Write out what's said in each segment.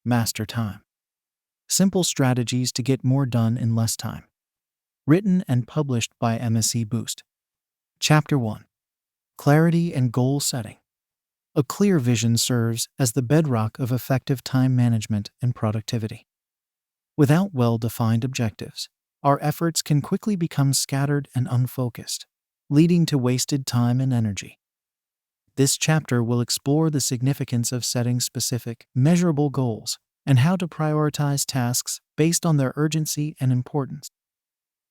Master Time. Simple strategies to get more done in less time. Written and published by MSC Boost. Chapter 1. Clarity and Goal Setting. A clear vision serves as the bedrock of effective time management and productivity. Without well-defined objectives, our efforts can quickly become scattered and unfocused, leading to wasted time and energy. This chapter will explore the significance of setting specific, measurable goals and how to prioritize tasks based on their urgency and importance.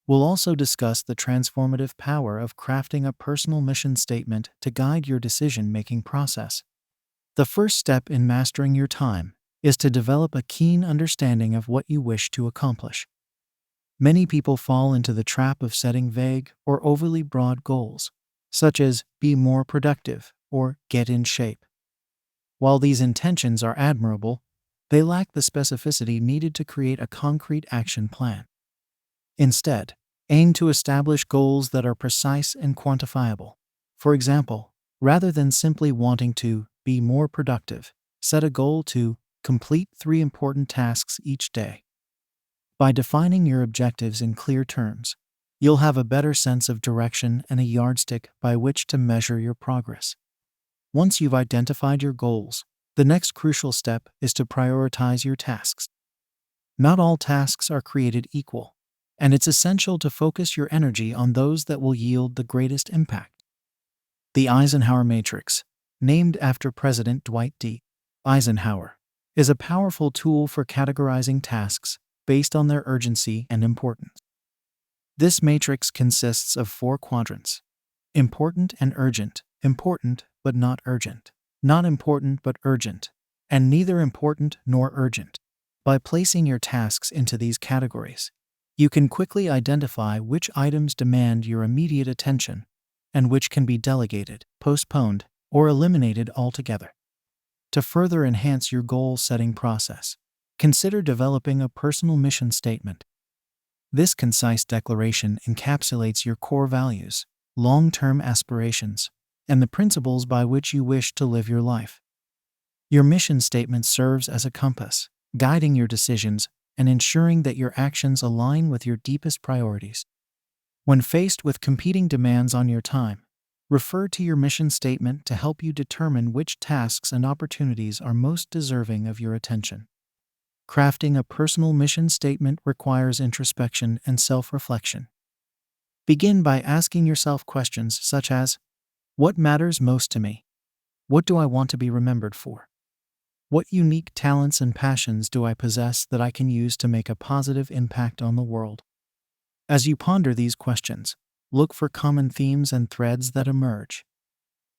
We'll also discuss the transformative power of crafting a personal mission statement to guide your decision-making process. The first step in mastering your time is to develop a keen understanding of what you wish to accomplish. Many people fall into the trap of setting vague or overly broad goals, such as be more productive or get in shape. While these intentions are admirable, they lack the specificity needed to create a concrete action plan. Instead, aim to establish goals that are precise and quantifiable. For example, rather than simply wanting to be more productive, set a goal to complete 3 important tasks each day. By defining your objectives in clear terms, you'll have a better sense of direction and a yardstick by which to measure your progress. Once you've identified your goals, the next crucial step is to prioritize your tasks. Not all tasks are created equal, and it's essential to focus your energy on those that will yield the greatest impact. The Eisenhower Matrix, named after President Dwight D. Eisenhower, is a powerful tool for categorizing tasks based on their urgency and importance. This matrix consists of 4 quadrants: important and urgent, important but not urgent, not important but urgent, and neither important nor urgent. By placing your tasks into these categories, you can quickly identify which items demand your immediate attention and which can be delegated, postponed, or eliminated altogether. To further enhance your goal-setting process, consider developing a personal mission statement. This concise declaration encapsulates your core values, long-term aspirations, and the principles by which you wish to live your life. Your mission statement serves as a compass, guiding your decisions and ensuring that your actions align with your deepest priorities. When faced with competing demands on your time, refer to your mission statement to help you determine which tasks and opportunities are most deserving of your attention. Crafting a personal mission statement requires introspection and self-reflection. Begin by asking yourself questions such as, what matters most to me? What do I want to be remembered for? What unique talents and passions do I possess that I can use to make a positive impact on the world? As you ponder these questions, look for common themes and threads that emerge.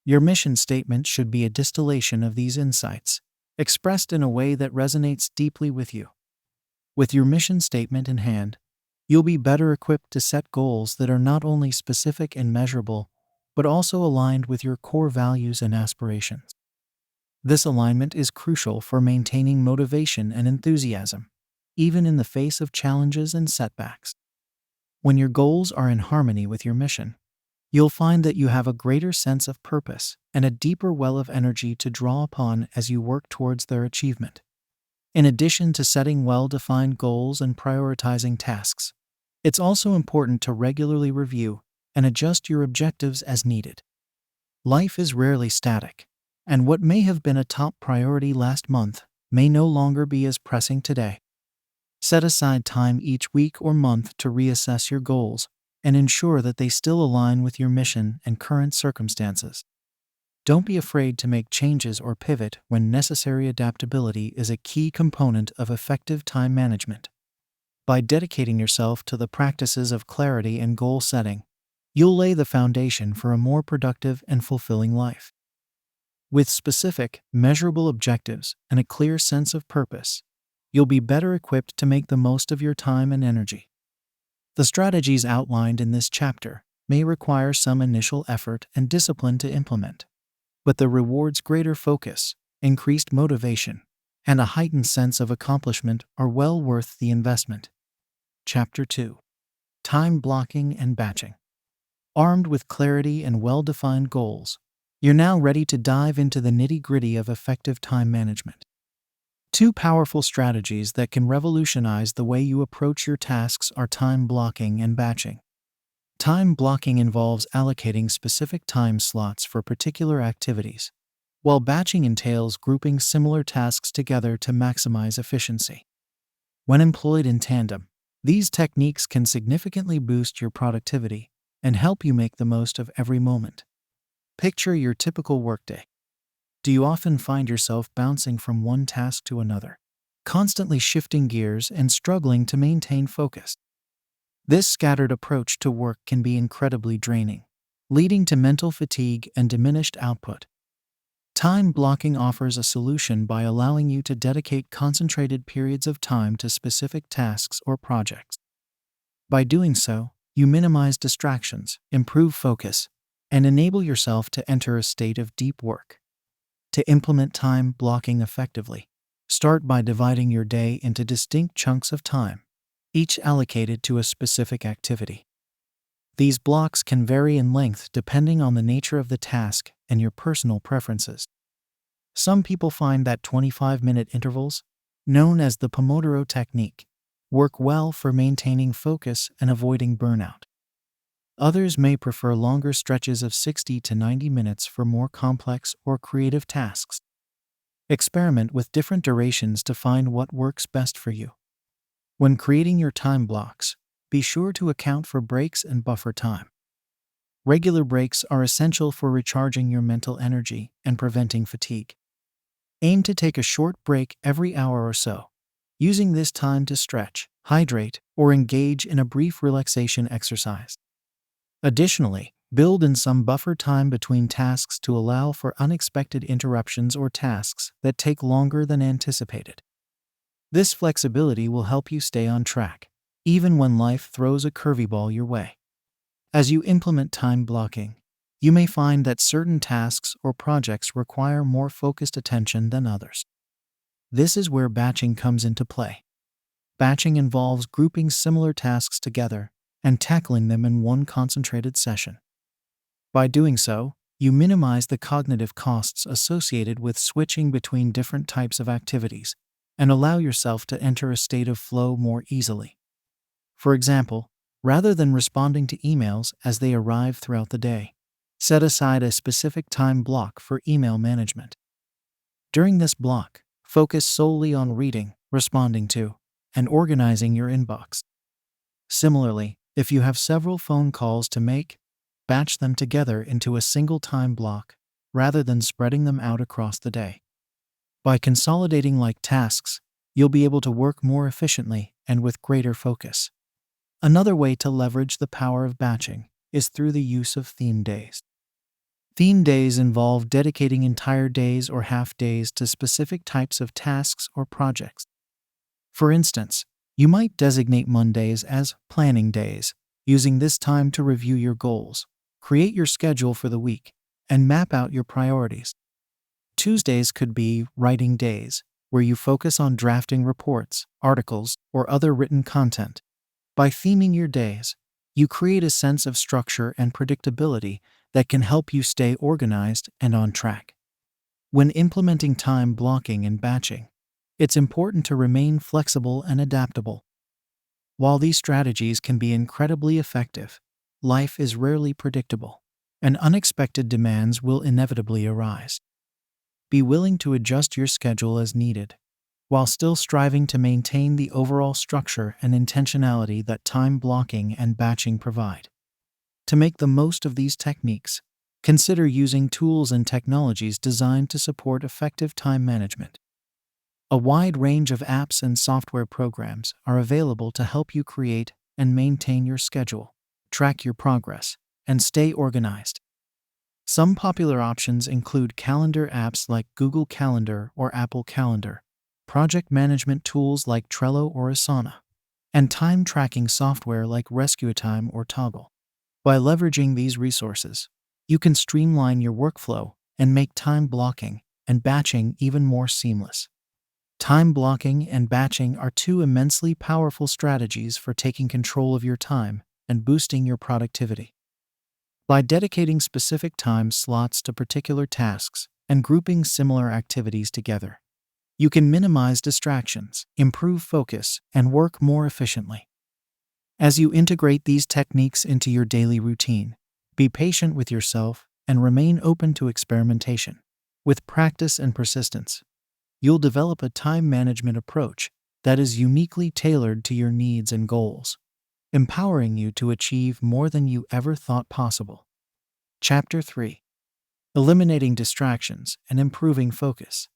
Your mission statement should be a distillation of these insights, expressed in a way that resonates deeply with you. With your mission statement in hand, you'll be better equipped to set goals that are not only specific and measurable, but also aligned with your core values and aspirations. This alignment is crucial for maintaining motivation and enthusiasm, even in the face of challenges and setbacks. When your goals are in harmony with your mission, you'll find that you have a greater sense of purpose and a deeper well of energy to draw upon as you work towards their achievement. In addition to setting well-defined goals and prioritizing tasks, it's also important to regularly review and adjust your objectives as needed. Life is rarely static, and what may have been a top priority last month may no longer be as pressing today. Set aside time each week or month to reassess your goals and ensure that they still align with your mission and current circumstances. Don't be afraid to make changes or pivot when necessary. Adaptability is a key component of effective time management. By dedicating yourself to the practices of clarity and goal setting, you'll lay the foundation for a more productive and fulfilling life. With specific, measurable objectives and a clear sense of purpose, you'll be better equipped to make the most of your time and energy. The strategies outlined in this chapter may require some initial effort and discipline to implement, but the rewards greater focus, increased motivation, and a heightened sense of accomplishment are well worth the investment. Chapter 2. Time Blocking and Batching. Armed with clarity and well-defined goals, you're now ready to dive into the nitty-gritty of effective time management. Two powerful strategies that can revolutionize the way you approach your tasks are time blocking and batching. Time blocking involves allocating specific time slots for particular activities, while batching entails grouping similar tasks together to maximize efficiency. When employed in tandem, these techniques can significantly boost your productivity and help you make the most of every moment. Picture your typical workday. Do you often find yourself bouncing from one task to another, constantly shifting gears and struggling to maintain focus? This scattered approach to work can be incredibly draining, leading to mental fatigue and diminished output. Time blocking offers a solution by allowing you to dedicate concentrated periods of time to specific tasks or projects. By doing so, you minimize distractions, improve focus, and enable yourself to enter a state of deep work. To implement time blocking effectively, start by dividing your day into distinct chunks of time, each allocated to a specific activity. These blocks can vary in length depending on the nature of the task and your personal preferences. Some people find that 25-minute intervals, known as the Pomodoro technique, work well for maintaining focus and avoiding burnout. Others may prefer longer stretches of 60 to 90 minutes for more complex or creative tasks. Experiment with different durations to find what works best for you. When creating your time blocks, be sure to account for breaks and buffer time. Regular breaks are essential for recharging your mental energy and preventing fatigue. Aim to take a short break every hour or so, using this time to stretch, hydrate, or engage in a brief relaxation exercise. Additionally, build in some buffer time between tasks to allow for unexpected interruptions or tasks that take longer than anticipated. This flexibility will help you stay on track, even when life throws a curveball your way. As you implement time blocking, you may find that certain tasks or projects require more focused attention than others. This is where batching comes into play. Batching involves grouping similar tasks together and tackling them in one concentrated session. By doing so, you minimize the cognitive costs associated with switching between different types of activities and allow yourself to enter a state of flow more easily. For example, rather than responding to emails as they arrive throughout the day, set aside a specific time block for email management. During this block, focus solely on reading, responding to, and organizing your inbox. Similarly, if you have several phone calls to make, batch them together into a single time block rather than spreading them out across the day. By consolidating like tasks, you'll be able to work more efficiently and with greater focus. Another way to leverage the power of batching is through the use of theme days. Theme days involve dedicating entire days or half days to specific types of tasks or projects. For instance, you might designate Mondays as planning days, using this time to review your goals, create your schedule for the week, and map out your priorities. Tuesdays could be writing days, where you focus on drafting reports, articles, or other written content. By theming your days, you create a sense of structure and predictability that can help you stay organized and on track. When implementing time blocking and batching, it's important to remain flexible and adaptable. While these strategies can be incredibly effective, life is rarely predictable, and unexpected demands will inevitably arise. Be willing to adjust your schedule as needed, while still striving to maintain the overall structure and intentionality that time blocking and batching provide. To make the most of these techniques, consider using tools and technologies designed to support effective time management. A wide range of apps and software programs are available to help you create and maintain your schedule, track your progress, and stay organized. Some popular options include calendar apps like Google Calendar or Apple Calendar, project management tools like Trello or Asana, and time tracking software like RescueTime or Toggle. By leveraging these resources, you can streamline your workflow and make time blocking and batching even more seamless. Time blocking and batching are two immensely powerful strategies for taking control of your time and boosting your productivity. By dedicating specific time slots to particular tasks and grouping similar activities together, You can minimize distractions, improve focus, and work more efficiently. As you integrate these techniques into your daily routine, be patient with yourself and remain open to experimentation. With practice and persistence, you'll develop a time management approach that is uniquely tailored to your needs and goals, empowering you to achieve more than you ever thought possible. Chapter 3: Eliminating Distractions and Improving Focus.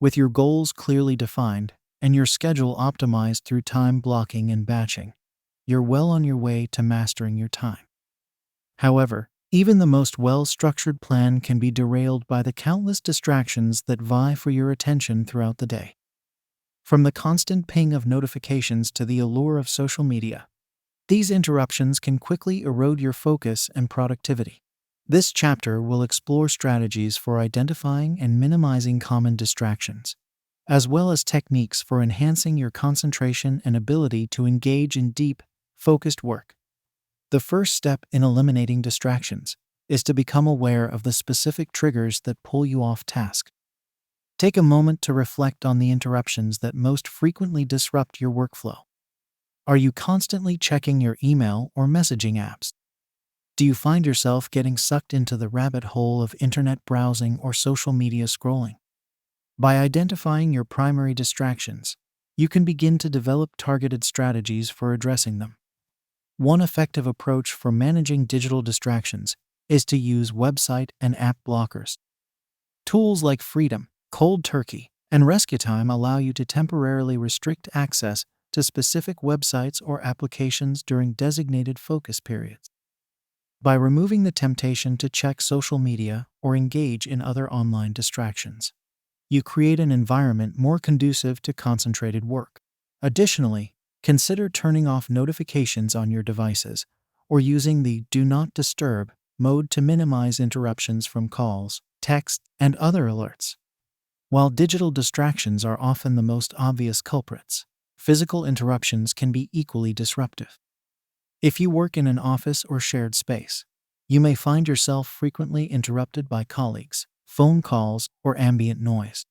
With your goals clearly defined and your schedule optimized through time blocking and batching, you're well on your way to mastering your time. However, even the most well-structured plan can be derailed by the countless distractions that vie for your attention throughout the day. From the constant ping of notifications to the allure of social media, these interruptions can quickly erode your focus and productivity. This chapter will explore strategies for identifying and minimizing common distractions, as well as techniques for enhancing your concentration and ability to engage in deep, focused work. The first step in eliminating distractions is to become aware of the specific triggers that pull you off task. Take a moment to reflect on the interruptions that most frequently disrupt your workflow. Are you constantly checking your email or messaging apps? Do you find yourself getting sucked into the rabbit hole of internet browsing or social media scrolling? By identifying your primary distractions, you can begin to develop targeted strategies for addressing them. One effective approach for managing digital distractions is to use website and app blockers. Tools like Freedom, Cold Turkey, and Rescue Time allow you to temporarily restrict access to specific websites or applications during designated focus periods. By removing the temptation to check social media or engage in other online distractions, you create an environment more conducive to concentrated work. Additionally, consider turning off notifications on your devices or using the Do Not Disturb mode to minimize interruptions from calls, texts, and other alerts. While digital distractions are often the most obvious culprits, physical interruptions can be equally disruptive. If you work in an office or shared space, you may find yourself frequently interrupted by colleagues, phone calls, or ambient noise.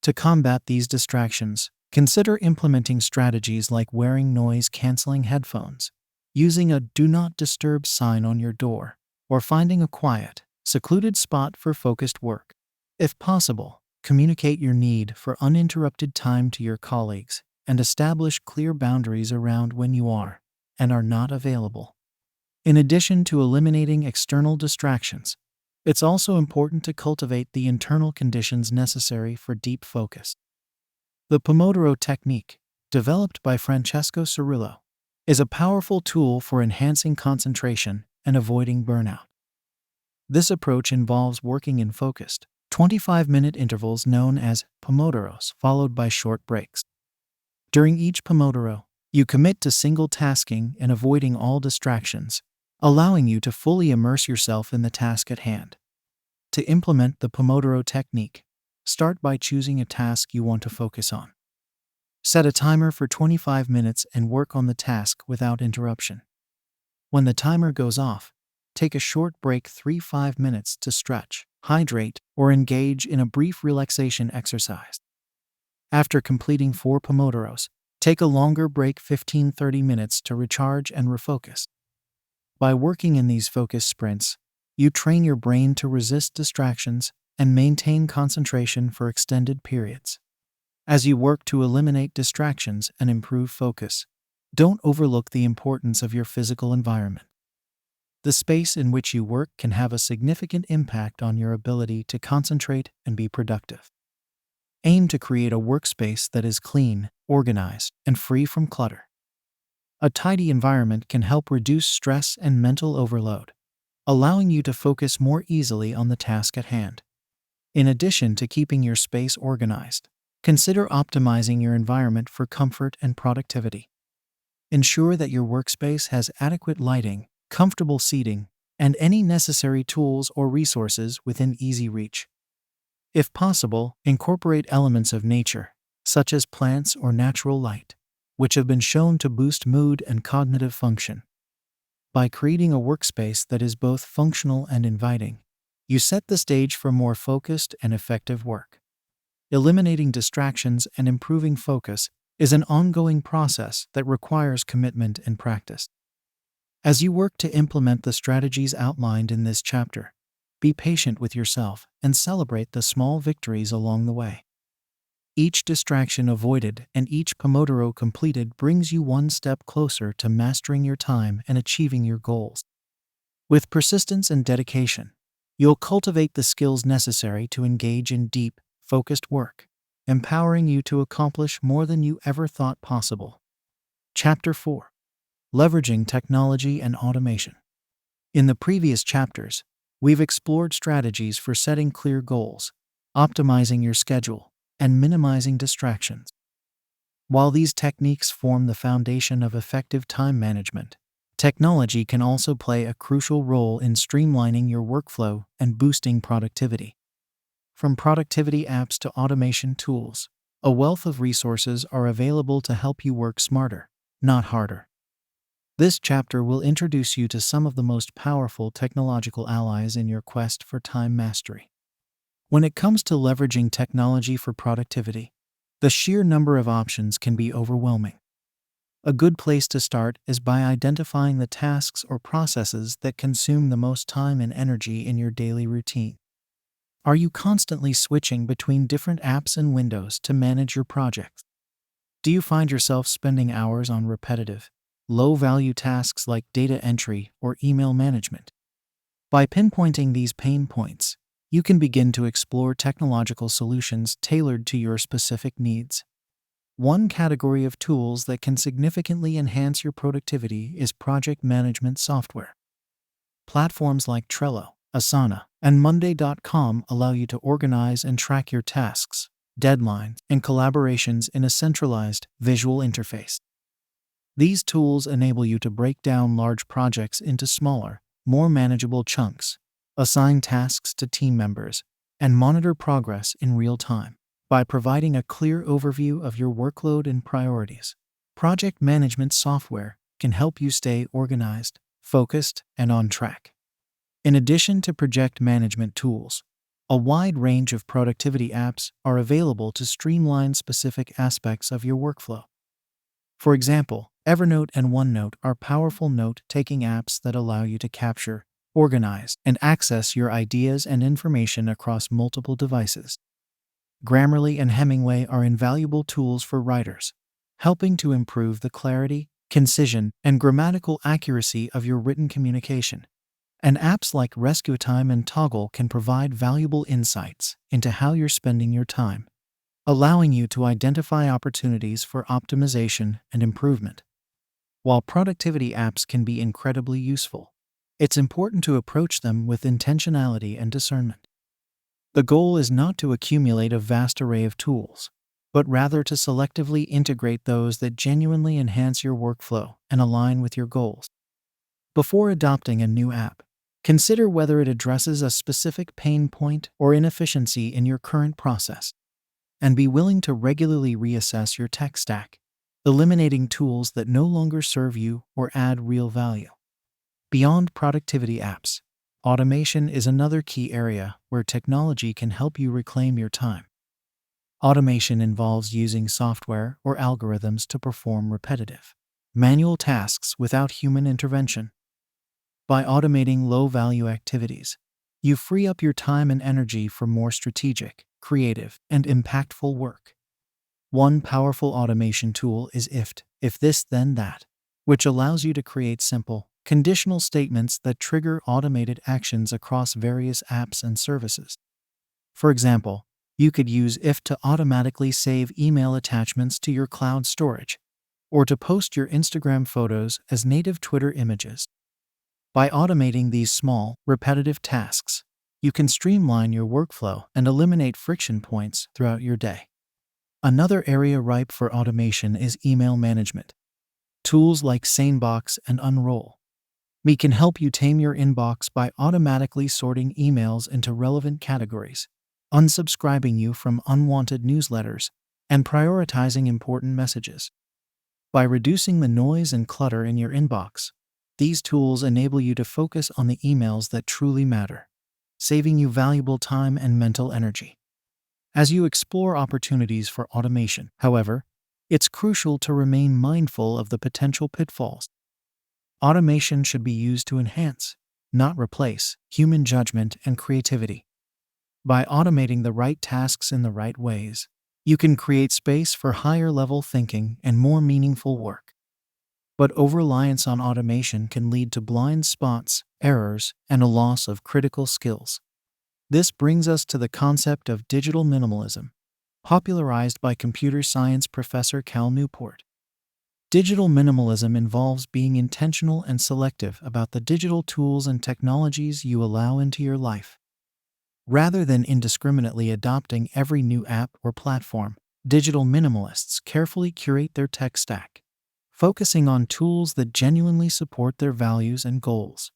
To combat these distractions, consider implementing strategies like wearing noise-canceling headphones, using a Do Not Disturb sign on your door, or finding a quiet, secluded spot for focused work. If possible, communicate your need for uninterrupted time to your colleagues and establish clear boundaries around when you are and are not available. In addition to eliminating external distractions, it's also important to cultivate the internal conditions necessary for deep focus. The Pomodoro technique, developed by Francesco Cirillo, is a powerful tool for enhancing concentration and avoiding burnout. This approach involves working in focused, 25-minute intervals known as Pomodoros, followed by short breaks. During each Pomodoro, you commit to single tasking and avoiding all distractions, allowing you to fully immerse yourself in the task at hand. To implement the Pomodoro technique, start by choosing a task you want to focus on. Set a timer for 25 minutes and work on the task without interruption. When the timer goes off, take a short break 3-5 minutes to stretch, hydrate, or engage in a brief relaxation exercise. After completing 4 Pomodoros, take a longer break 15-30 minutes to recharge and refocus. By working in these focus sprints, you train your brain to resist distractions and maintain concentration for extended periods. As you work to eliminate distractions and improve focus, don't overlook the importance of your physical environment. The space in which you work can have a significant impact on your ability to concentrate and be productive. Aim to create a workspace that is clean, organized, and free from clutter. A tidy environment can help reduce stress and mental overload, allowing you to focus more easily on the task at hand. In addition to keeping your space organized, consider optimizing your environment for comfort and productivity. Ensure that your workspace has adequate lighting, comfortable seating, and any necessary tools or resources within easy reach. If possible, incorporate elements of nature, such as plants or natural light, which have been shown to boost mood and cognitive function. By creating a workspace that is both functional and inviting, you set the stage for more focused and effective work. Eliminating distractions and improving focus is an ongoing process that requires commitment and practice. As you work to implement the strategies outlined in this chapter, be patient with yourself and celebrate the small victories along the way. Each distraction avoided and each Pomodoro completed brings you one step closer to mastering your time and achieving your goals. With persistence and dedication, you'll cultivate the skills necessary to engage in deep, focused work, empowering you to accomplish more than you ever thought possible. Chapter 4. Leveraging Technology and Automation. In the previous chapters, we've explored strategies for setting clear goals, optimizing your schedule, and minimizing distractions. While these techniques form the foundation of effective time management, technology can also play a crucial role in streamlining your workflow and boosting productivity. From productivity apps to automation tools, a wealth of resources are available to help you work smarter, not harder. This chapter will introduce you to some of the most powerful technological allies in your quest for time mastery. When it comes to leveraging technology for productivity, the sheer number of options can be overwhelming. A good place to start is by identifying the tasks or processes that consume the most time and energy in your daily routine. Are you constantly switching between different apps and windows to manage your projects? Do you find yourself spending hours on repetitive, low-value tasks like data entry or email management? By pinpointing these pain points, you can begin to explore technological solutions tailored to your specific needs. One category of tools that can significantly enhance your productivity is project management software. Platforms like Trello, Asana, and Monday.com allow you to organize and track your tasks, deadlines, and collaborations in a centralized, visual interface. These tools enable you to break down large projects into smaller, more manageable chunks, assign tasks to team members, and monitor progress in real time. By providing a clear overview of your workload and priorities, project management software can help you stay organized, focused, and on track. In addition to project management tools, a wide range of productivity apps are available to streamline specific aspects of your workflow. For example, Evernote and OneNote are powerful note-taking apps that allow you to capture, organize, and access your ideas and information across multiple devices. Grammarly and Hemingway are invaluable tools for writers, helping to improve the clarity, concision, and grammatical accuracy of your written communication. And apps like RescueTime and Toggle can provide valuable insights into how you're spending your time, allowing you to identify opportunities for optimization and improvement. While productivity apps can be incredibly useful, it's important to approach them with intentionality and discernment. The goal is not to accumulate a vast array of tools, but rather to selectively integrate those that genuinely enhance your workflow and align with your goals. Before adopting a new app, consider whether it addresses a specific pain point or inefficiency in your current process, and be willing to regularly reassess your tech stack, eliminating tools that no longer serve you or add real value. Beyond productivity apps, automation is another key area where technology can help you reclaim your time. Automation involves using software or algorithms to perform repetitive, manual tasks without human intervention. By automating low-value activities, you free up your time and energy for more strategic, creative, and impactful work. One powerful automation tool is if this then that, which allows you to create simple, conditional statements that trigger automated actions across various apps and services. For example, you could use if to automatically save email attachments to your cloud storage, or to post your Instagram photos as native Twitter images. By automating these small, repetitive tasks, you can streamline your workflow and eliminate friction points throughout your day. Another area ripe for automation is email management. Tools like SaneBox and Unroll Me can help you tame your inbox by automatically sorting emails into relevant categories, unsubscribing you from unwanted newsletters, and prioritizing important messages. By reducing the noise and clutter in your inbox, these tools enable you to focus on the emails that truly matter, saving you valuable time and mental energy. as you explore opportunities for automation. However, it's crucial to remain mindful of the potential pitfalls. Automation should be used to enhance, not replace, human judgment and creativity. By automating the right tasks in the right ways, you can create space for higher-level thinking and more meaningful work. But over-reliance on automation can lead to blind spots, errors, and a loss of critical skills. This brings us to the concept of digital minimalism, popularized by computer science professor Cal Newport. Digital minimalism involves being intentional and selective about the digital tools and technologies you allow into your life. Rather than indiscriminately adopting every new app or platform, digital minimalists carefully curate their tech stack, focusing on tools that genuinely support their values and goals.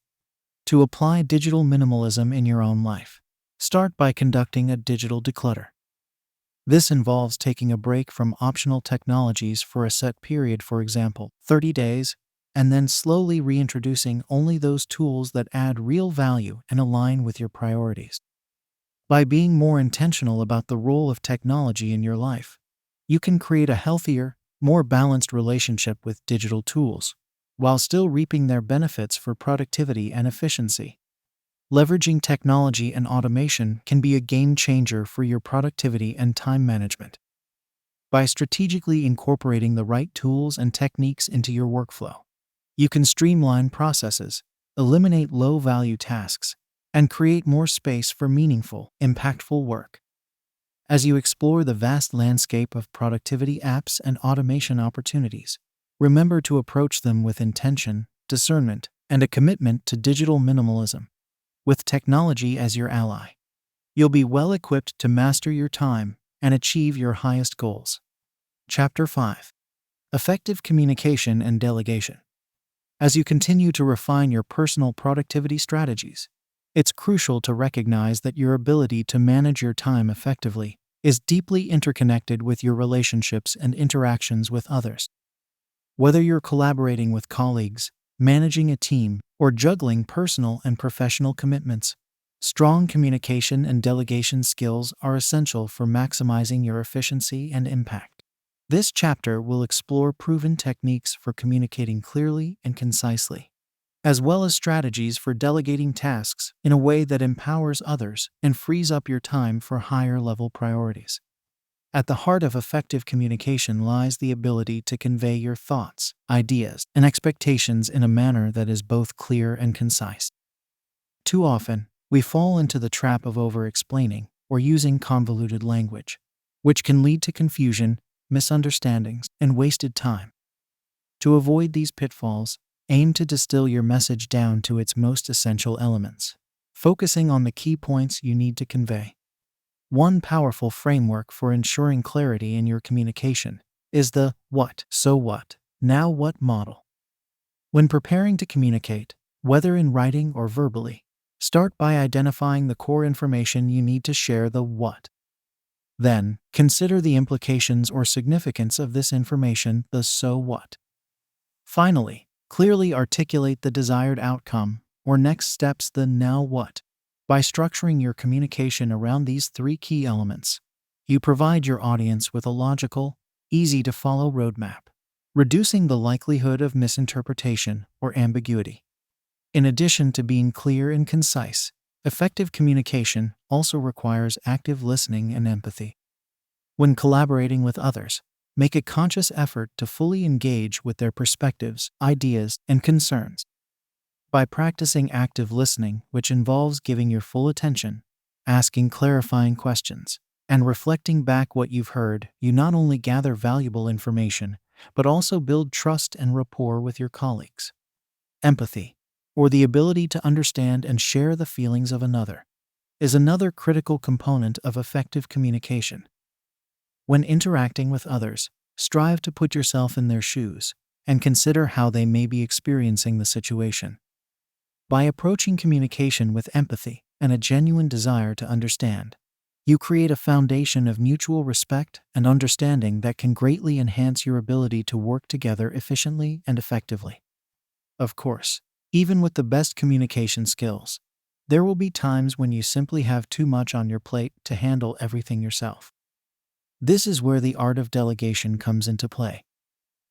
To apply digital minimalism in your own life, start by conducting a digital declutter. This involves taking a break from optional technologies for a set period, for example, 30 days, and then slowly reintroducing only those tools that add real value and align with your priorities. By being more intentional about the role of technology in your life, you can create a healthier, more balanced relationship with digital tools, while still reaping their benefits for productivity and efficiency. Leveraging technology and automation can be a game changer for your productivity and time management. By strategically incorporating the right tools and techniques into your workflow, you can streamline processes, eliminate low-value tasks, and create more space for meaningful, impactful work. As you explore the vast landscape of productivity apps and automation opportunities, remember to approach them with intention, discernment, and a commitment to digital minimalism. With technology as your ally, you'll be well equipped to master your time and achieve your highest goals. Chapter 5. Effective Communication and Delegation. As you continue to refine your personal productivity strategies, it's crucial to recognize that your ability to manage your time effectively is deeply interconnected with your relationships and interactions with others. Whether you're collaborating with colleagues, managing a team, or juggling personal and professional commitments, strong communication and delegation skills are essential for maximizing your efficiency and impact. This chapter will explore proven techniques for communicating clearly and concisely, as well as strategies for delegating tasks in a way that empowers others and frees up your time for higher-level priorities. At the heart of effective communication lies the ability to convey your thoughts, ideas, and expectations in a manner that is both clear and concise. Too often, we fall into the trap of over-explaining or using convoluted language, which can lead to confusion, misunderstandings, and wasted time. To avoid these pitfalls, aim to distill your message down to its most essential elements, focusing on the key points you need to convey. One powerful framework for ensuring clarity in your communication is the what, so what, now what model. When preparing to communicate, whether in writing or verbally, start by identifying the core information you need to share, the what. Then, consider the implications or significance of this information, the so what. Finally, clearly articulate the desired outcome or next steps, the now what. By structuring your communication around these three key elements, you provide your audience with a logical, easy-to-follow roadmap, reducing the likelihood of misinterpretation or ambiguity. In addition to being clear and concise, effective communication also requires active listening and empathy. When collaborating with others, make a conscious effort to fully engage with their perspectives, ideas, and concerns. By practicing active listening, which involves giving your full attention, asking clarifying questions, and reflecting back what you've heard, you not only gather valuable information, but also build trust and rapport with your colleagues. Empathy, or the ability to understand and share the feelings of another, is another critical component of effective communication. When interacting with others, strive to put yourself in their shoes and consider how they may be experiencing the situation. By approaching communication with empathy and a genuine desire to understand, you create a foundation of mutual respect and understanding that can greatly enhance your ability to work together efficiently and effectively. Of course, even with the best communication skills, There will be times when you simply have too much on your plate to handle everything yourself. This is where the art of delegation comes into play.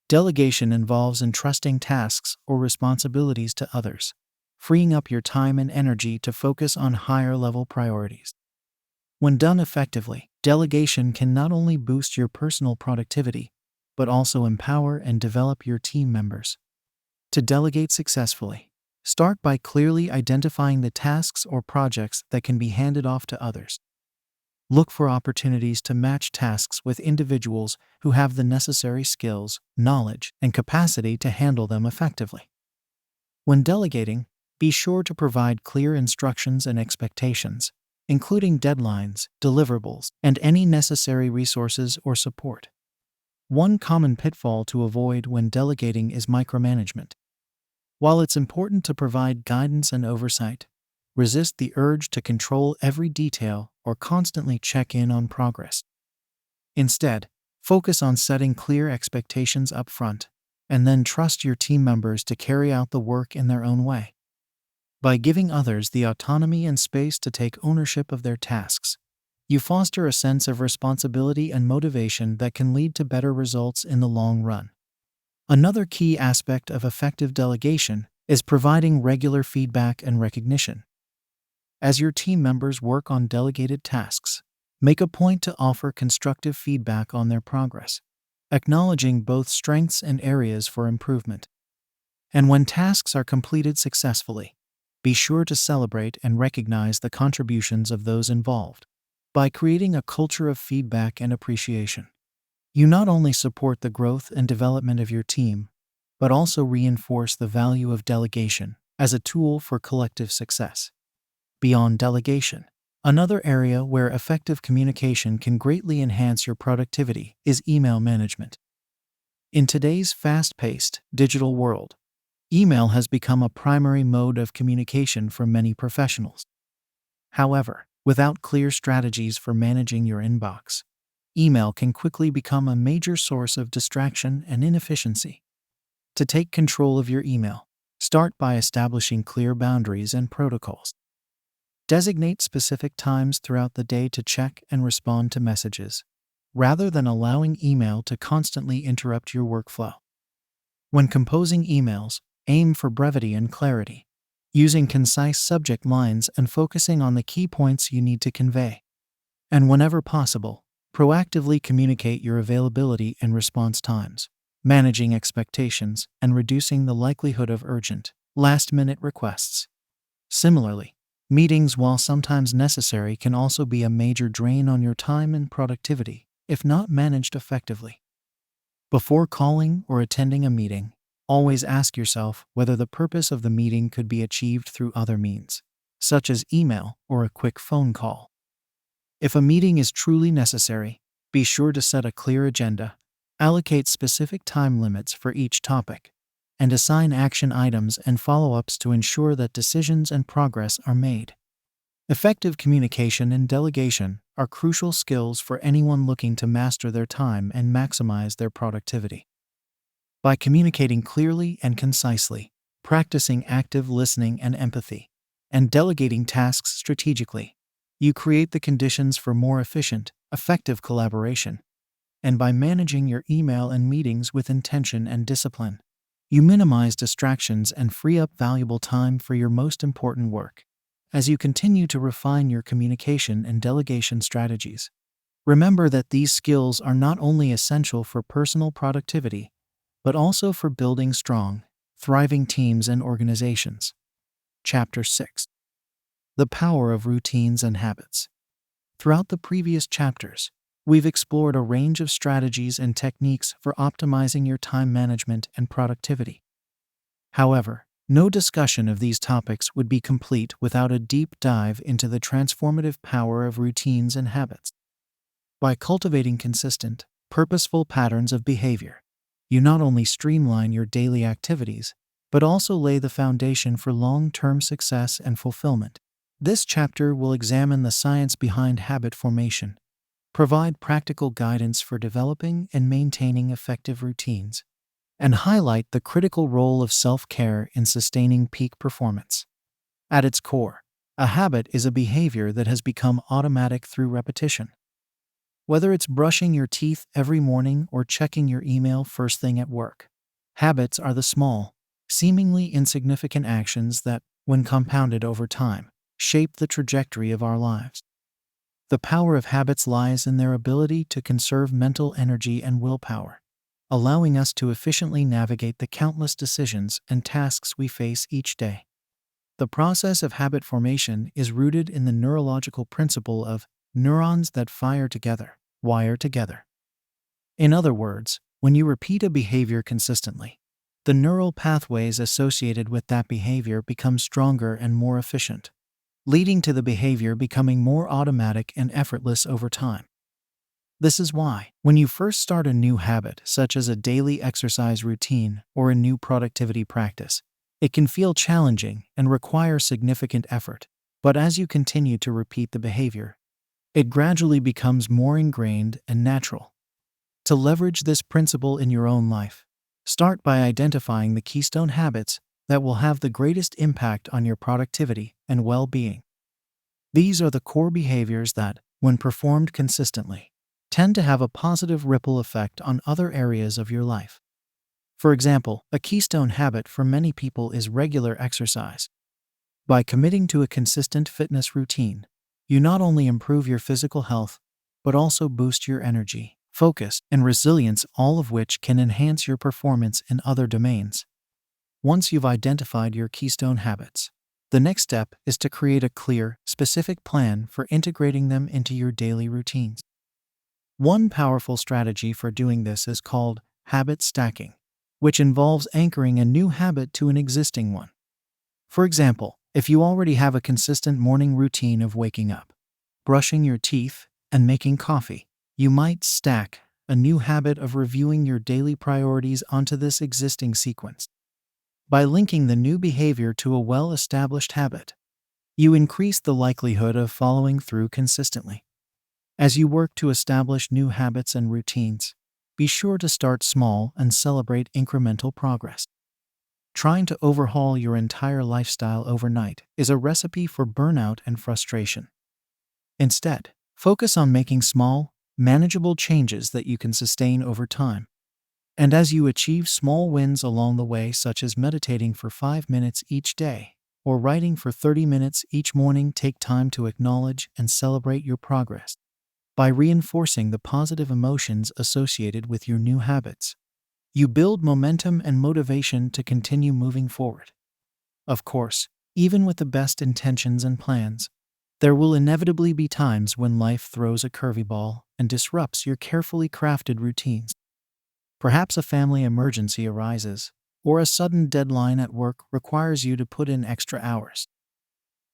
Delegation involves entrusting tasks or responsibilities to others, freeing up your time and energy to focus on higher-level priorities. When done effectively, delegation can not only boost your personal productivity, but also empower and develop your team members. To delegate successfully, start by clearly identifying the tasks or projects that can be handed off to others. Look for opportunities to match tasks with individuals who have the necessary skills, knowledge, and capacity to handle them effectively. When delegating, be sure to provide clear instructions and expectations, including deadlines, deliverables, and any necessary resources or support. One common pitfall to avoid when delegating is micromanagement. While it's important to provide guidance and oversight, resist the urge to control every detail or constantly check in on progress. Instead, focus on setting clear expectations up front, and then trust your team members to carry out the work in their own way. By giving others the autonomy and space to take ownership of their tasks, you foster a sense of responsibility and motivation that can lead to better results in the long run. Another key aspect of effective delegation is providing regular feedback and recognition. As your team members work on delegated tasks, make a point to offer constructive feedback on their progress, acknowledging both strengths and areas for improvement. And when tasks are completed successfully, be sure to celebrate and recognize the contributions of those involved. By creating a culture of feedback and appreciation, you not only support the growth and development of your team, but also reinforce the value of delegation as a tool for collective success. Beyond delegation, another area where effective communication can greatly enhance your productivity is email management. In today's fast-paced digital world, email has become a primary mode of communication for many professionals. However, without clear strategies for managing your inbox, email can quickly become a major source of distraction and inefficiency. To take control of your email, start by establishing clear boundaries and protocols. Designate specific times throughout the day to check and respond to messages, rather than allowing email to constantly interrupt your workflow. When composing emails, aim for brevity and clarity, using concise subject lines and focusing on the key points you need to convey. And whenever possible, proactively communicate your availability and response times, managing expectations and reducing the likelihood of urgent, last-minute requests. Similarly, meetings, while sometimes necessary, can also be a major drain on your time and productivity if not managed effectively. Before calling or attending a meeting, always ask yourself whether the purpose of the meeting could be achieved through other means, such as email or a quick phone call. If a meeting is truly necessary, be sure to set a clear agenda, allocate specific time limits for each topic, and assign action items and follow-ups to ensure that decisions and progress are made. Effective communication and delegation are crucial skills for anyone looking to master their time and maximize their productivity. By communicating clearly and concisely, practicing active listening and empathy, and delegating tasks strategically, you create the conditions for more efficient, effective collaboration. And by managing your email and meetings with intention and discipline, you minimize distractions and free up valuable time for your most important work. As you continue to refine your communication and delegation strategies, remember that these skills are not only essential for personal productivity, but also for building strong, thriving teams and organizations. Chapter 6. The Power of Routines and Habits. Throughout the previous chapters, we've explored a range of strategies and techniques for optimizing your time management and productivity. However, no discussion of these topics would be complete without a deep dive into the transformative power of routines and habits. By cultivating consistent, purposeful patterns of behavior, you not only streamline your daily activities, but also lay the foundation for long-term success and fulfillment. This chapter will examine the science behind habit formation, provide practical guidance for developing and maintaining effective routines, and highlight the critical role of self-care in sustaining peak performance. At its core, A habit is a behavior that has become automatic through repetition. Whether it's brushing your teeth every morning or checking your email first thing at work, habits are the small, seemingly insignificant actions that, when compounded over time, shape the trajectory of our lives. The power of habits lies in their ability to conserve mental energy and willpower, allowing us to efficiently navigate the countless decisions and tasks we face each day. The process of habit formation is rooted in the neurological principle of neurons that fire together, wire together. In other words, when you repeat a behavior consistently, the neural pathways associated with that behavior become stronger and more efficient, leading to the behavior becoming more automatic and effortless over time. This is why, when you first start a new habit, such as a daily exercise routine or a new productivity practice, it can feel challenging and require significant effort. But as you continue to repeat the behavior, it gradually becomes more ingrained and natural. To leverage this principle in your own life, start by identifying the keystone habits that will have the greatest impact on your productivity and well-being. These are the core behaviors that, when performed consistently, tend to have a positive ripple effect on other areas of your life. For example, a keystone habit for many people is regular exercise. By committing to a consistent fitness routine, you not only improve your physical health, but also boost your energy, focus, and resilience, all of which can enhance your performance in other domains. Once you've identified your keystone habits, the next step is to create a clear, specific plan for integrating them into your daily routines. One powerful strategy for doing this is called habit stacking, which involves anchoring a new habit to an existing one. For example, if you already have a consistent morning routine of waking up, brushing your teeth, and making coffee, you might stack a new habit of reviewing your daily priorities onto this existing sequence. By linking the new behavior to a well-established habit, you increase the likelihood of following through consistently. As you work to establish new habits and routines, be sure to start small and celebrate incremental progress. Trying to overhaul your entire lifestyle overnight is a recipe for burnout and frustration. Instead, focus on making small, manageable changes that you can sustain over time. And as you achieve small wins along the way, such as meditating for 5 minutes each day or writing for 30 minutes each morning, take time to acknowledge and celebrate your progress. By reinforcing the positive emotions associated with your new habits, you build momentum and motivation to continue moving forward. Of course, even with the best intentions and plans, there will inevitably be times when life throws a curveball and disrupts your carefully crafted routines. Perhaps a family emergency arises, or a sudden deadline at work requires you to put in extra hours.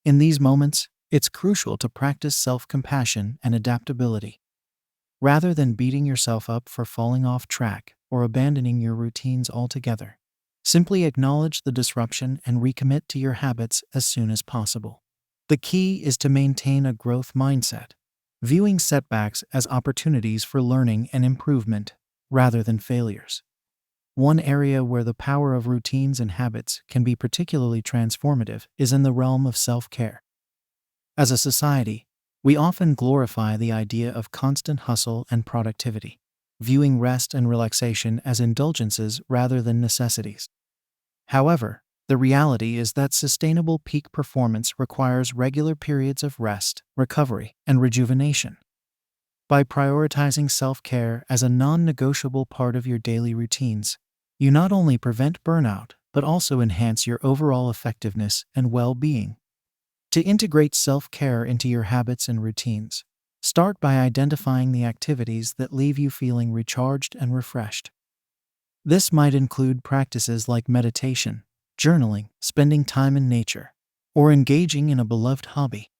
In these moments, it's crucial to practice self-compassion and adaptability. Rather than beating yourself up for falling off track or abandoning your routines altogether, simply acknowledge the disruption and recommit to your habits as soon as possible. The key is to maintain a growth mindset, viewing setbacks as opportunities for learning and improvement rather than failures. One area where the power of routines and habits can be particularly transformative is in the realm of self-care. As a society, we often glorify the idea of constant hustle and productivity, viewing rest and relaxation as indulgences rather than necessities. However, the reality is that sustainable peak performance requires regular periods of rest, recovery, and rejuvenation. By prioritizing self-care as a non-negotiable part of your daily routines, you not only prevent burnout, but also enhance your overall effectiveness and well-being. To integrate self-care into your habits and routines, start by identifying the activities that leave you feeling recharged and refreshed. This might include practices like meditation, journaling, spending time in nature, or engaging in a beloved hobby.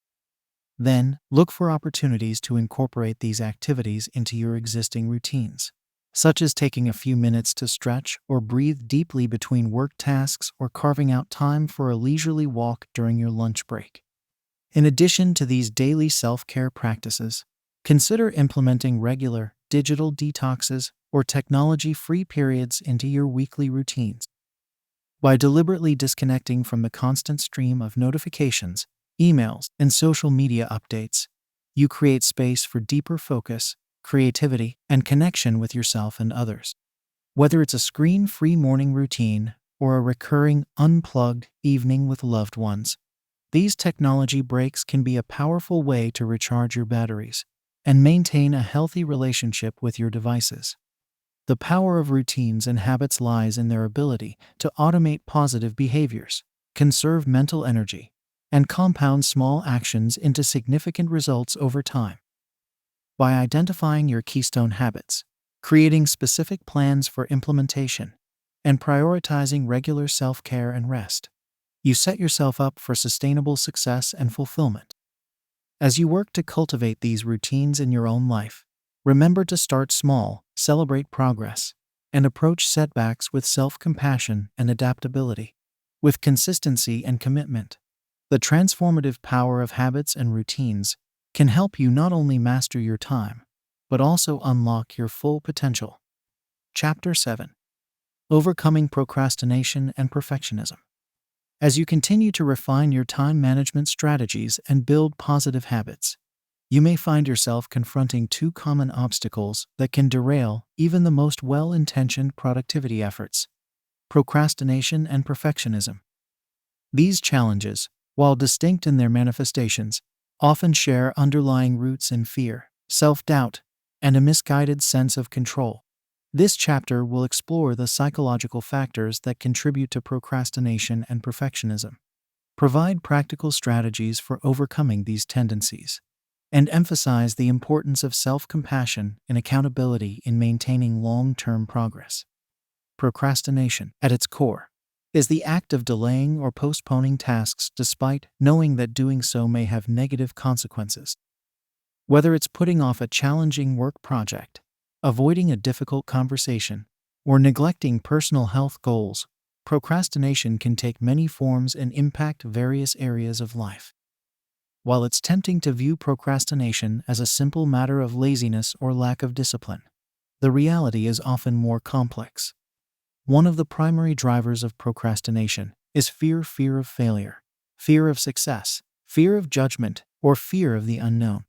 Then, look for opportunities to incorporate these activities into your existing routines, such as taking a few minutes to stretch or breathe deeply between work tasks or carving out time for a leisurely walk during your lunch break. In addition to these daily self-care practices, consider implementing regular digital detoxes or technology-free periods into your weekly routines. By deliberately disconnecting from the constant stream of notifications emails, and social media updates, you create space for deeper focus, creativity, and connection with yourself and others. Whether it's a screen-free morning routine or a recurring unplugged evening with loved ones, these technology breaks can be a powerful way to recharge your batteries and maintain a healthy relationship with your devices. The power of routines and habits lies in their ability to automate positive behaviors, conserve mental energy, and compound small actions into significant results over time. By identifying your keystone habits, creating specific plans for implementation, and prioritizing regular self-care and rest, you set yourself up for sustainable success and fulfillment. As you work to cultivate these routines in your own life, remember to start small, celebrate progress, and approach setbacks with self-compassion and adaptability. With consistency and commitment, the transformative power of habits and routines can help you not only master your time, but also unlock your full potential. Chapter 7. Overcoming Procrastination and Perfectionism. As you continue to refine your time management strategies and build positive habits, you may find yourself confronting two common obstacles that can derail even the most well-intentioned productivity efforts: procrastination and perfectionism. These challenges, while distinct in their manifestations, often share underlying roots in fear, self-doubt, and a misguided sense of control. This chapter will explore the psychological factors that contribute to procrastination and perfectionism, provide practical strategies for overcoming these tendencies, and emphasize the importance of self-compassion and accountability in maintaining long-term progress. Procrastination, at its core, is the act of delaying or postponing tasks despite knowing that doing so may have negative consequences. Whether it's putting off a challenging work project, avoiding a difficult conversation, or neglecting personal health goals, procrastination can take many forms and impact various areas of life. While it's tempting to view procrastination as a simple matter of laziness or lack of discipline, the reality is often more complex. One of the primary drivers of procrastination is fear of failure, fear of success, fear of judgment, or fear of the unknown.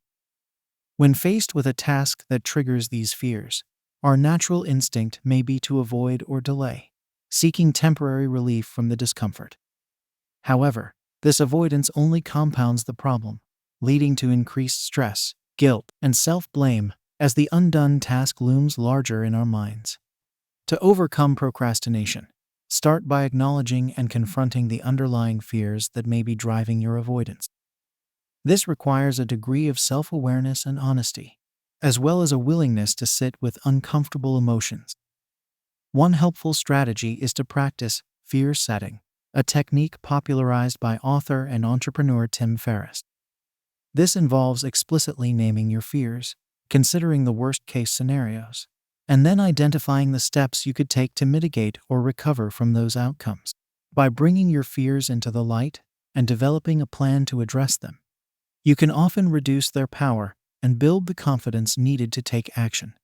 When faced with a task that triggers these fears, our natural instinct may be to avoid or delay, seeking temporary relief from the discomfort. However, this avoidance only compounds the problem, leading to increased stress, guilt, and self-blame as the undone task looms larger in our minds. To overcome procrastination, start by acknowledging and confronting the underlying fears that may be driving your avoidance. This requires a degree of self-awareness and honesty, as well as a willingness to sit with uncomfortable emotions. One helpful strategy is to practice fear setting, a technique popularized by author and entrepreneur Tim Ferriss. This involves explicitly naming your fears, considering the worst-case scenarios, and then identifying the steps you could take to mitigate or recover from those outcomes. By bringing your fears into the light and developing a plan to address them, you can often reduce their power and build the confidence needed to take action.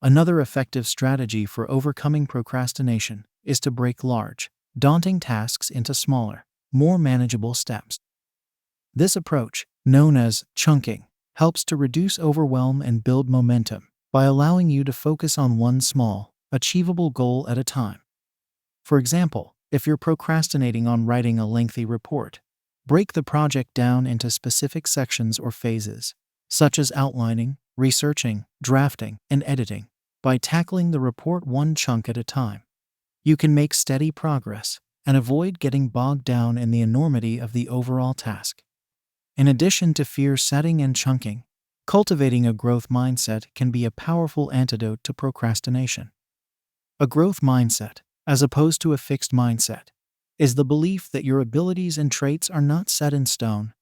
Another effective strategy for overcoming procrastination is to break large, daunting tasks into smaller, more manageable steps. This approach, known as chunking, helps to reduce overwhelm and build momentum by allowing you to focus on one small, achievable goal at a time. For example, if you're procrastinating on writing a lengthy report, break the project down into specific sections or phases, such as outlining, researching, drafting, and editing. By tackling the report one chunk at a time, you can make steady progress and avoid getting bogged down in the enormity of the overall task. In addition to fear setting and chunking, cultivating a growth mindset can be a powerful antidote to procrastination. A growth mindset, as opposed to a fixed mindset, is the belief that your abilities and traits are not set in stone,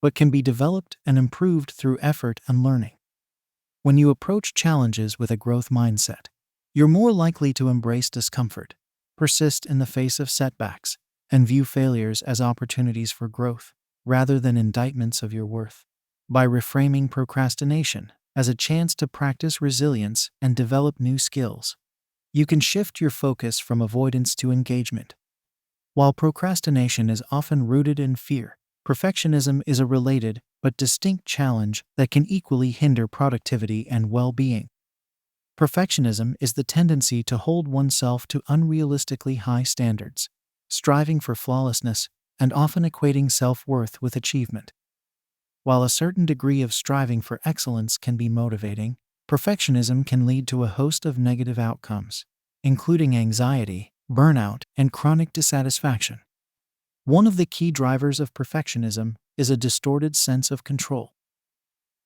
but can be developed and improved through effort and learning. When you approach challenges with a growth mindset, you're more likely to embrace discomfort, persist in the face of setbacks, and view failures as opportunities for growth, rather than indictments of your worth. By reframing procrastination as a chance to practice resilience and develop new skills, you can shift your focus from avoidance to engagement. While procrastination is often rooted in fear, Perfectionism is a related but distinct challenge that can equally hinder productivity and well-being. Perfectionism is the tendency to hold oneself to unrealistically high standards, striving for flawlessness and often equating self-worth with achievement. While a certain degree of striving for excellence can be motivating, perfectionism can lead to a host of negative outcomes, including anxiety, burnout, and chronic dissatisfaction. One of the key drivers of perfectionism is a distorted sense of control.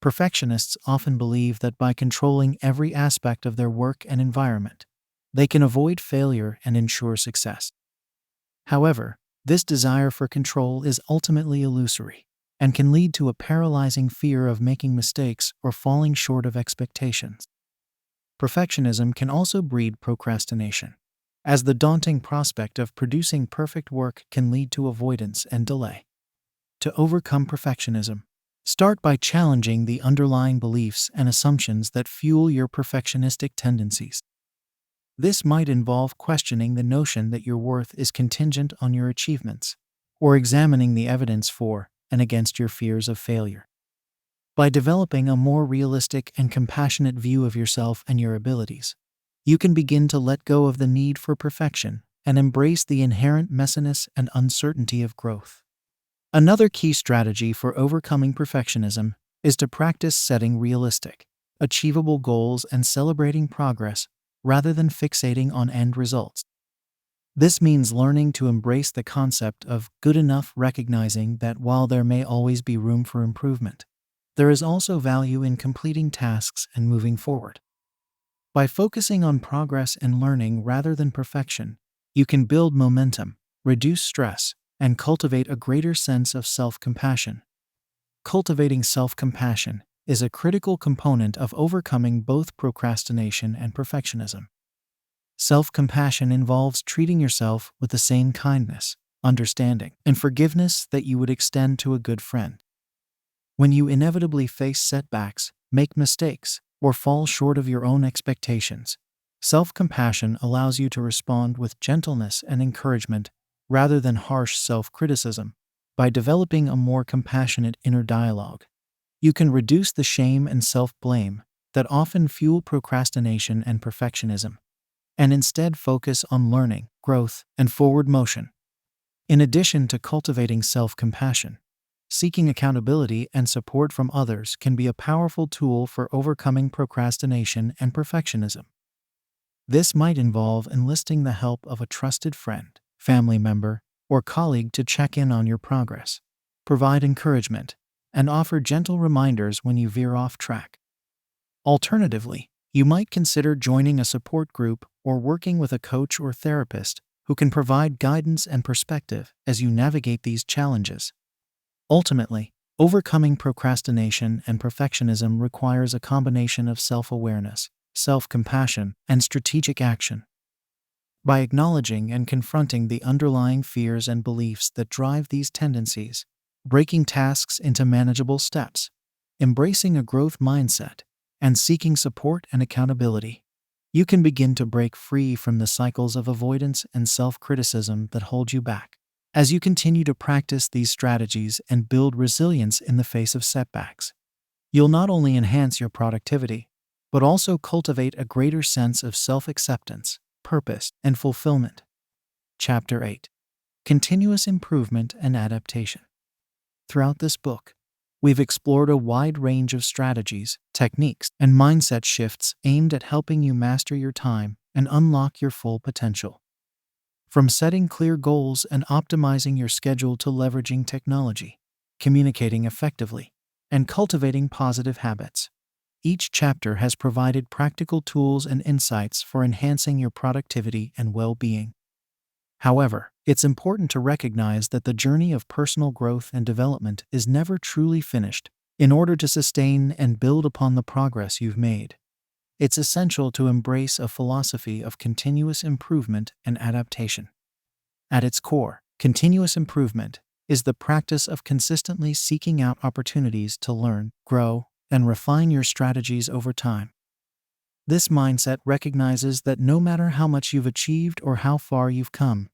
Perfectionists often believe that by controlling every aspect of their work and environment, they can avoid failure and ensure success. However, this desire for control is ultimately illusory and can lead to a paralyzing fear of making mistakes or falling short of expectations. Perfectionism can also breed procrastination, as the daunting prospect of producing perfect work can lead to avoidance and delay. To overcome perfectionism, start by challenging the underlying beliefs and assumptions that fuel your perfectionistic tendencies. This might involve questioning the notion that your worth is contingent on your achievements, or examining the evidence for and against your fears of failure. By developing a more realistic and compassionate view of yourself and your abilities, you can begin to let go of the need for perfection and embrace the inherent messiness and uncertainty of growth. Another key strategy for overcoming perfectionism is to practice setting realistic, achievable goals and celebrating progress rather than fixating on end results. This means learning to embrace the concept of good enough, recognizing that while there may always be room for improvement, there is also value in completing tasks and moving forward. By focusing on progress and learning rather than perfection, you can build momentum, reduce stress, and cultivate a greater sense of self-compassion. Cultivating self-compassion is a critical component of overcoming both procrastination and perfectionism. Self-compassion involves treating yourself with the same kindness, understanding, and forgiveness that you would extend to a good friend. When you inevitably face setbacks, make mistakes, or fall short of your own expectations, self-compassion allows you to respond with gentleness and encouragement rather than harsh self-criticism. By developing a more compassionate inner dialogue, you can reduce the shame and self-blame that often fuel procrastination and perfectionism, and instead focus on learning, growth, and forward motion. In addition to cultivating self-compassion, seeking accountability and support from others can be a powerful tool for overcoming procrastination and perfectionism. This might involve enlisting the help of a trusted friend, family member, or colleague to check in on your progress, provide encouragement, and offer gentle reminders when you veer off track. Alternatively, you might consider joining a support group or working with a coach or therapist who can provide guidance and perspective as you navigate these challenges. Ultimately, overcoming procrastination and perfectionism requires a combination of self-awareness, self-compassion, and strategic action. By acknowledging and confronting the underlying fears and beliefs that drive these tendencies, breaking tasks into manageable steps, embracing a growth mindset, and seeking support and accountability, you can begin to break free from the cycles of avoidance and self-criticism that hold you back. As you continue to practice these strategies and build resilience in the face of setbacks, you'll not only enhance your productivity, but also cultivate a greater sense of self-acceptance, purpose, and fulfillment. Chapter 8. Continuous Improvement and Adaptation. Throughout this book, we've explored a wide range of strategies, techniques, and mindset shifts aimed at helping you master your time and unlock your full potential. From setting clear goals and optimizing your schedule to leveraging technology, communicating effectively, and cultivating positive habits, each chapter has provided practical tools and insights for enhancing your productivity and well-being. However, it's important to recognize that the journey of personal growth and development is never truly finished. In order to sustain and build upon the progress you've made, it's essential to embrace a philosophy of continuous improvement and adaptation. At its core, continuous improvement is the practice of consistently seeking out opportunities to learn, grow, and refine your strategies over time. This mindset recognizes that no matter how much you've achieved or how far you've come,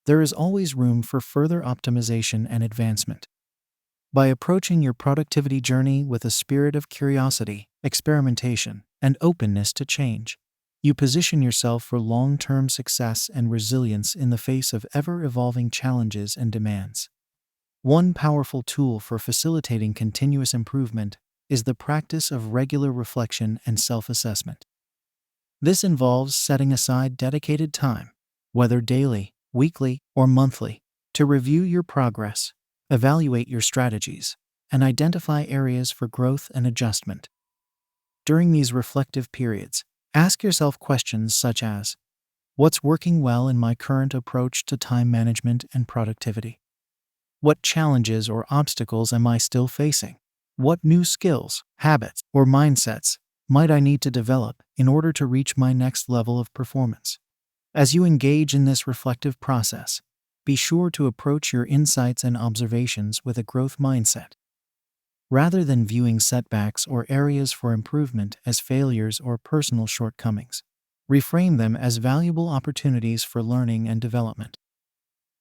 there is always room for further optimization and advancement. By approaching your productivity journey with a spirit of curiosity, experimentation, and openness to change, you position yourself for long-term success and resilience in the face of ever-evolving challenges and demands. One powerful tool for facilitating continuous improvement is the practice of regular reflection and self-assessment. This involves setting aside dedicated time, whether daily, weekly, or monthly, to review your progress, evaluate your strategies, and identify areas for growth and adjustment. During these reflective periods, ask yourself questions such as, what's working well in my current approach to time management and productivity? What challenges or obstacles am I still facing? What new skills, habits, or mindsets might I need to develop in order to reach my next level of performance? As you engage in this reflective process, be sure to approach your insights and observations with a growth mindset. Rather than viewing setbacks or areas for improvement as failures or personal shortcomings, reframe them as valuable opportunities for learning and development.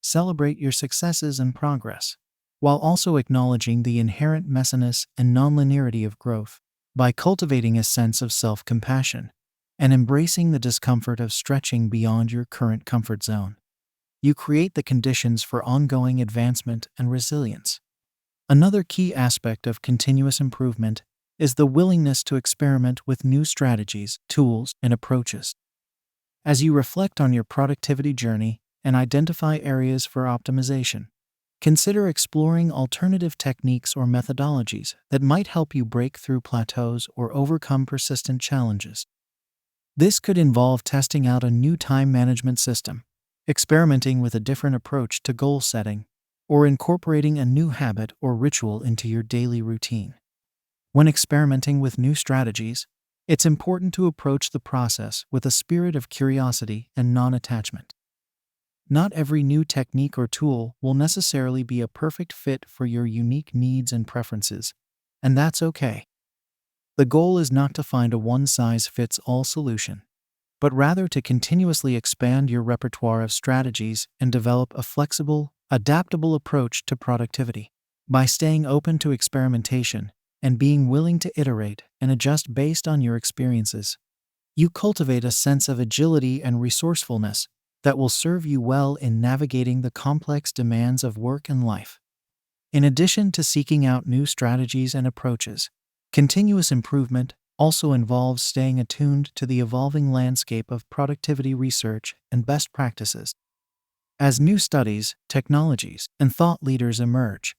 Celebrate your successes and progress, while also acknowledging the inherent messiness and nonlinearity of growth. By cultivating a sense of self-compassion and embracing the discomfort of stretching beyond your current comfort zone, you create the conditions for ongoing advancement and resilience. Another key aspect of continuous improvement is the willingness to experiment with new strategies, tools, and approaches. As you reflect on your productivity journey and identify areas for optimization, consider exploring alternative techniques or methodologies that might help you break through plateaus or overcome persistent challenges. This could involve testing out a new time management system, experimenting with a different approach to goal setting, or incorporating a new habit or ritual into your daily routine. When experimenting with new strategies, it's important to approach the process with a spirit of curiosity and non-attachment. Not every new technique or tool will necessarily be a perfect fit for your unique needs and preferences, and that's okay. The goal is not to find a one-size-fits-all solution, but rather to continuously expand your repertoire of strategies and develop a flexible, adaptable approach to productivity. By staying open to experimentation and being willing to iterate and adjust based on your experiences, you cultivate a sense of agility and resourcefulness that will serve you well in navigating the complex demands of work and life. In addition to seeking out new strategies and approaches, continuous improvement also involves staying attuned to the evolving landscape of productivity research and best practices. As new studies, technologies, and thought leaders emerge,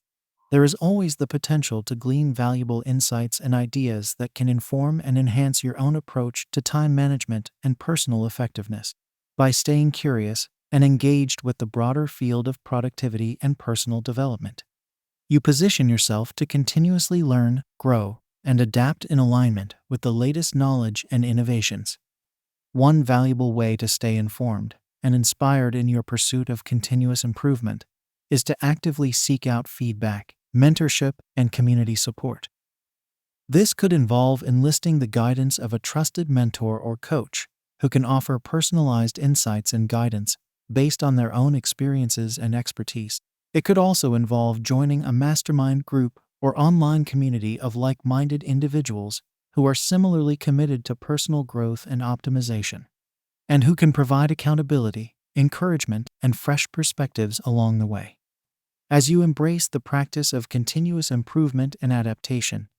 there is always the potential to glean valuable insights and ideas that can inform and enhance your own approach to time management and personal effectiveness. By staying curious and engaged with the broader field of productivity and personal development, you position yourself to continuously learn, grow, and adapt in alignment with the latest knowledge and innovations. One valuable way to stay informed and inspired in your pursuit of continuous improvement is to actively seek out feedback, mentorship, and community support. This could involve enlisting the guidance of a trusted mentor or coach who can offer personalized insights and guidance based on their own experiences and expertise. It could also involve joining a mastermind group or online community of like-minded individuals who are similarly committed to personal growth and optimization, and who can provide accountability, encouragement, and fresh perspectives along the way. As you embrace the practice of continuous improvement and adaptation,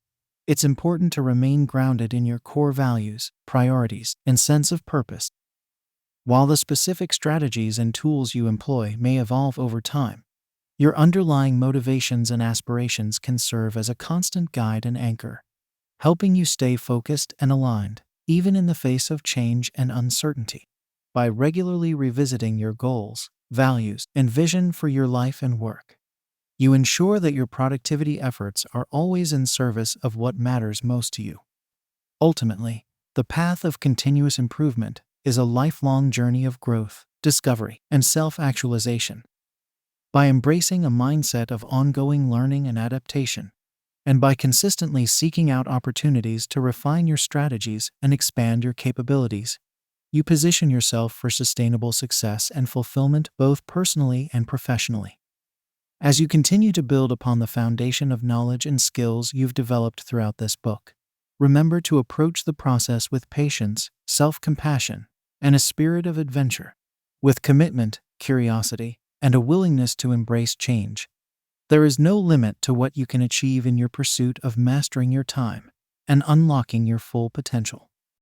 it's important to remain grounded in your core values, priorities, and sense of purpose. While the specific strategies and tools you employ may evolve over time, your underlying motivations and aspirations can serve as a constant guide and anchor, helping you stay focused and aligned, even in the face of change and uncertainty. By regularly revisiting your goals, values, and vision for your life and work, you ensure that your productivity efforts are always in service of what matters most to you. Ultimately, the path of continuous improvement is a lifelong journey of growth, discovery, and self-actualization. By embracing a mindset of ongoing learning and adaptation, and by consistently seeking out opportunities to refine your strategies and expand your capabilities, you position yourself for sustainable success and fulfillment both personally and professionally. As you continue to build upon the foundation of knowledge and skills you've developed throughout this book, remember to approach the process with patience, self-compassion, and a spirit of adventure. With commitment, curiosity, and a willingness to embrace change, there is no limit to what you can achieve in your pursuit of mastering your time and unlocking your full potential.